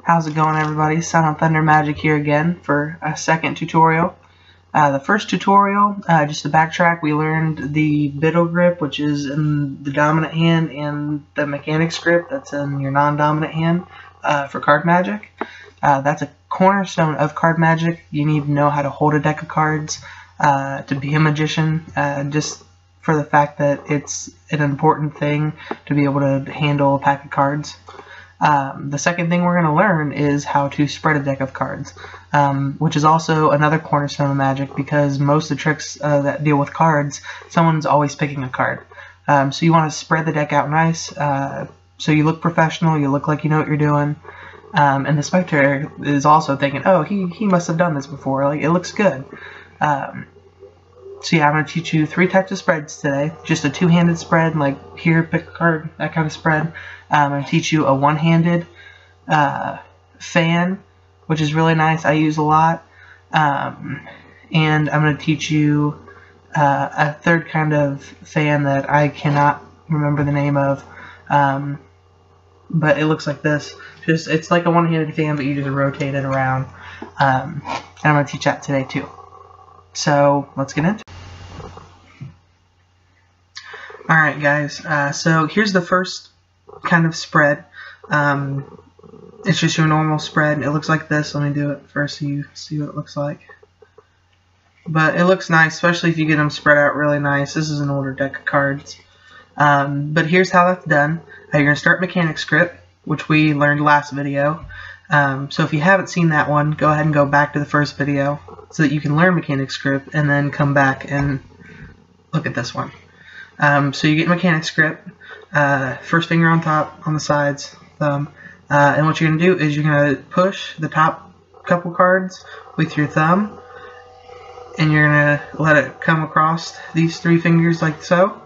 How's it going, everybody? Son of Thunder Magic here again for a second tutorial. The first tutorial, just to backtrack, we learned the Biddle grip, which is in the dominant hand, and the Mechanics grip, that's in your non-dominant hand for card magic. That's a cornerstone of card magic. You need to know how to hold a deck of cards to be a magician, just for the fact that it's an important thing to be able to handle a pack of cards. The second thing we're going to learn is how to spread a deck of cards, which is also another cornerstone of magic, because most of the tricks that deal with cards, someone's always picking a card. So you want to spread the deck out nice, so you look professional, you look like you know what you're doing, and the spectator is also thinking, oh, he must have done this before, like, it looks good. So yeah, I'm going to teach you 3 types of spreads today. Just a two-handed spread, like here, pick a card, that kind of spread. I'm going to teach you a one-handed fan, which is really nice, I use a lot. And I'm going to teach you a third kind of fan that I cannot remember the name of, but it looks like this. It's like a one-handed fan, but you just rotate it around. And I'm going to teach that today too. So let's get into it. Alright guys, so here's the first kind of spread. It's just your normal spread. It looks like this. Let me do it first so you see what it looks like. But it looks nice, especially if you get them spread out really nice. This is an older deck of cards. But here's how that's done. You're going to start Mechanics grip, which we learned last video. So if you haven't seen that one, go ahead and go back to the first video so that you can learn Mechanics grip and then come back and look at this one. So you get Mechanics grip, first finger on top, on the sides, thumb, and what you're going to do is you're going to push the top couple cards with your thumb, and you're going to let it come across these 3 fingers like so,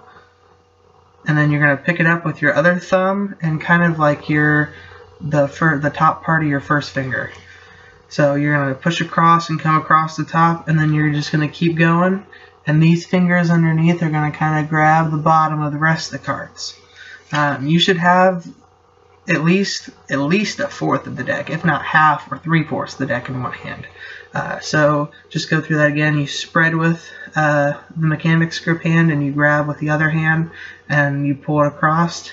and then you're going to pick it up with your other thumb and kind of like the top part of your first finger. So you're going to push across and come across the top, and then you're just going to keep going, and these fingers underneath are going to kind of grab the bottom of the rest of the cards. You should have at least a fourth of the deck, if not half or 3/4 of the deck in one hand. So just go through that again. You spread with the Mechanics grip hand, and you grab with the other hand, and you pull it across,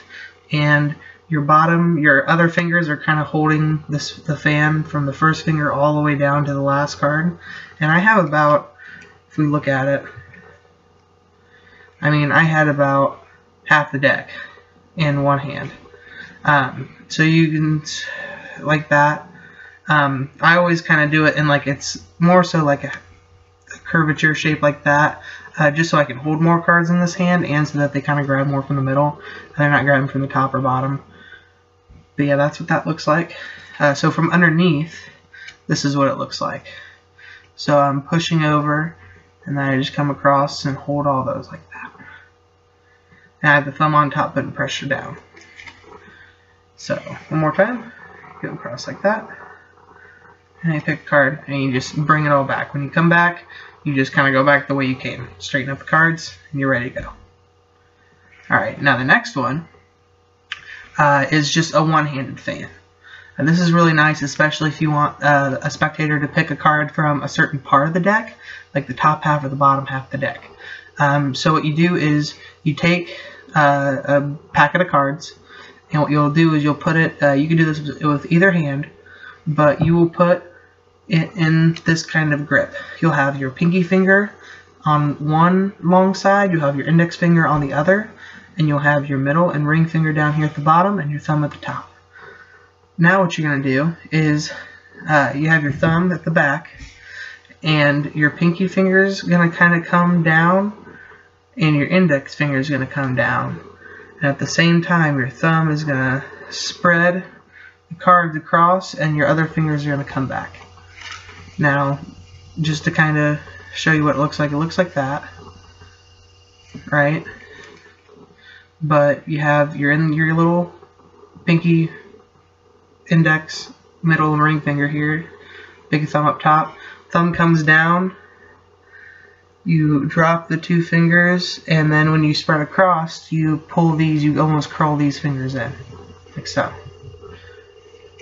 and your other fingers are kind of holding the fan from the first finger all the way down to the last card. And I have about, if we look at it, I had about half the deck in one hand. So you can, like that. I always kind of do it in like, it's more so like a curvature shape like that, just so I can hold more cards in this hand, and so that they kind of grab more from the middle, and they're not grabbing from the top or bottom. But yeah, that's what that looks like. So from underneath, this is what it looks like. So I'm pushing over, and then I just come across and hold all those like that. And I have the thumb on top putting pressure down. So one more time, go across like that, and you pick a card, and you just bring it all back. When you come back, you just kind of go back the way you came. Straighten up the cards, and you're ready to go. Alright, now the next one is just a one-handed fan. And this is really nice, especially if you want a spectator to pick a card from a certain part of the deck, like the top half or the bottom half of the deck. So what you do is you take a packet of cards, and what you'll do is you'll put it, you can do this with either hand, but you will put it in this kind of grip. You'll have your pinky finger on one long side, you'll have your index finger on the other, and you'll have your middle and ring finger down here at the bottom, and your thumb at the top. Now what you're going to do is you have your thumb at the back, and your pinky finger is going to kind of come down, and your index finger is going to come down. And at the same time, your thumb is going to spread the cards across, and your other fingers are going to come back. Now, just to kind of show you what it looks like that, right? But you have your little pinky, index, middle, and ring finger here. Big thumb up top. Thumb comes down. You drop the 2 fingers, and then when you spread across, you pull these, you almost curl these fingers in, like so.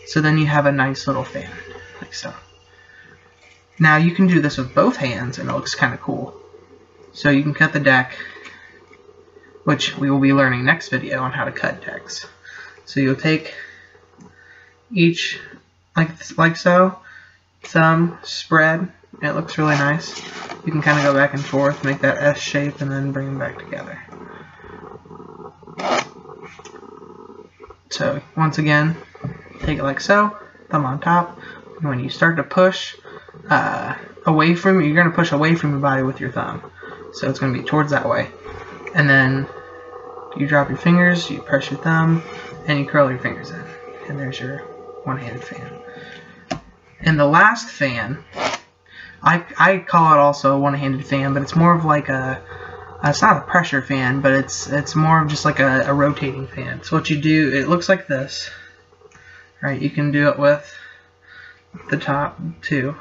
So then you have a nice little fan, like so. Now you can do this with both hands and it looks kind of cool. So you can cut the deck, which we will be learning next video on how to cut decks. So you'll take each like so, thumb, spread, and it looks really nice. You can kind of go back and forth, make that S shape, and then bring them back together. So once again, take it like so, thumb on top, and when you start to push away from, you're going to push away from your body with your thumb. So it's going to be towards that way. And then you drop your fingers, you press your thumb, and you curl your fingers in. And there's your one-handed fan. And the last fan, I call it also a one-handed fan, but it's more of like it's not a pressure fan, but it's more of just like a rotating fan. So what you do, it looks like this, right? You can do it with the top too.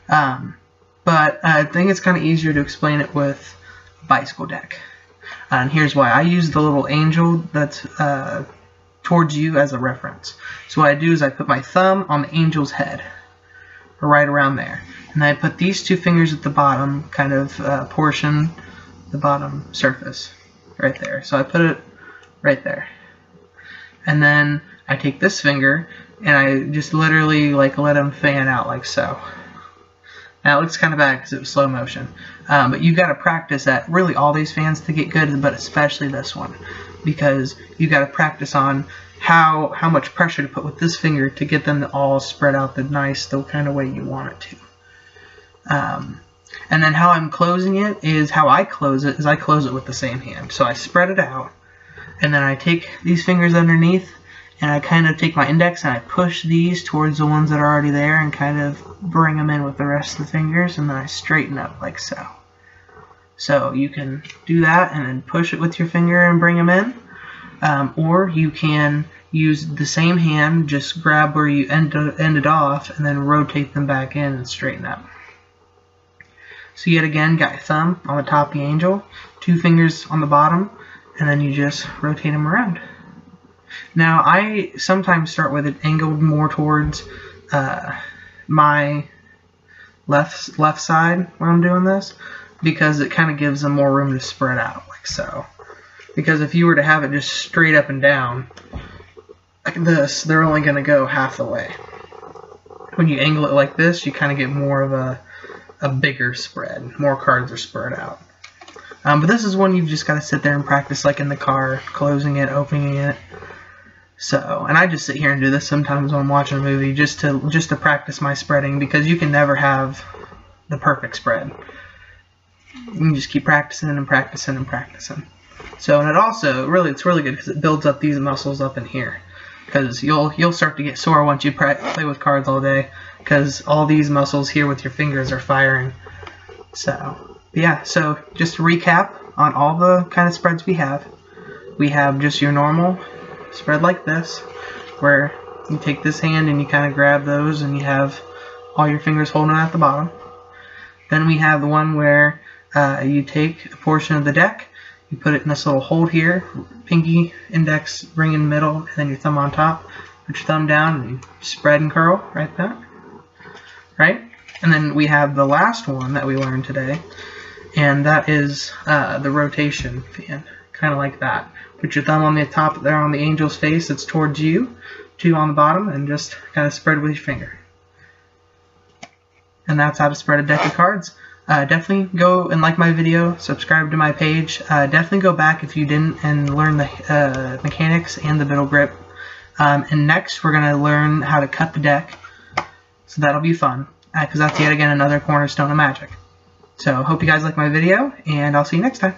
But I think it's kind of easier to explain it with a bicycle deck. And here's why. I use the little angel that's towards you as a reference. So what I do is I put my thumb on the angel's head, or right around there. And I put these two fingers at the bottom, kind of portion the bottom surface, right there. So I put it right there. And then I take this finger and I just literally like let them fan out like so. Now it looks kind of bad because it was slow motion, but you've got to practice at really all these fans to get good, but especially this one, because you've got to practice on how much pressure to put with this finger to get them to all spread out the kind of way you want it to. And then how I'm closing it is, how I close it is I close it with the same hand. So I spread it out, and then I take these fingers underneath, and I kind of take my index and I push these towards the ones that are already there and kind of bring them in with the rest of the fingers, and then I straighten up like so. So you can do that and then push it with your finger and bring them in. Or you can use the same hand, just grab where you ended off and then rotate them back in and straighten up. So yet again, got your thumb on the top of the angel, two fingers on the bottom, and then you just rotate them around. Now I sometimes start with it angled more towards my left side when I'm doing this, because it kind of gives them more room to spread out like so. Because if you were to have it just straight up and down like this, they're only going to go half the way. When you angle it like this, you kind of get more of a bigger spread. More cards are spread out. But this is one you've just got to sit there and practice, like in the car, closing it, opening it. So, and I just sit here and do this sometimes when I'm watching a movie just to practice my spreading, because you can never have the perfect spread. You can just keep practicing and practicing and practicing. So, and it also it's really good because it builds up these muscles up in here. Because you'll start to get sore once you play with cards all day, because all these muscles here with your fingers are firing. So, yeah. So just to recap on all the kind of spreads we have just your normal spread like this, where you take this hand and you kind of grab those and you have all your fingers holding at the bottom. Then we have the one where you take a portion of the deck, you put it in this little hold here, pinky, index, ring in the middle, and then your thumb on top. Put your thumb down and you spread and curl right there. Right? And then we have the last one that we learned today, and that is the rotation fan, kind of like that. Put your thumb on the top there on the angel's face, it's towards you, two on the bottom, and just kind of spread with your finger. And that's how to spread a deck of cards. Definitely go and like my video, subscribe to my page. Definitely go back if you didn't and learn the mechanics and the Biddle grip. And next we're going to learn how to cut the deck. So that'll be fun, because that's yet again another cornerstone of Magic. So hope you guys like my video, and I'll see you next time.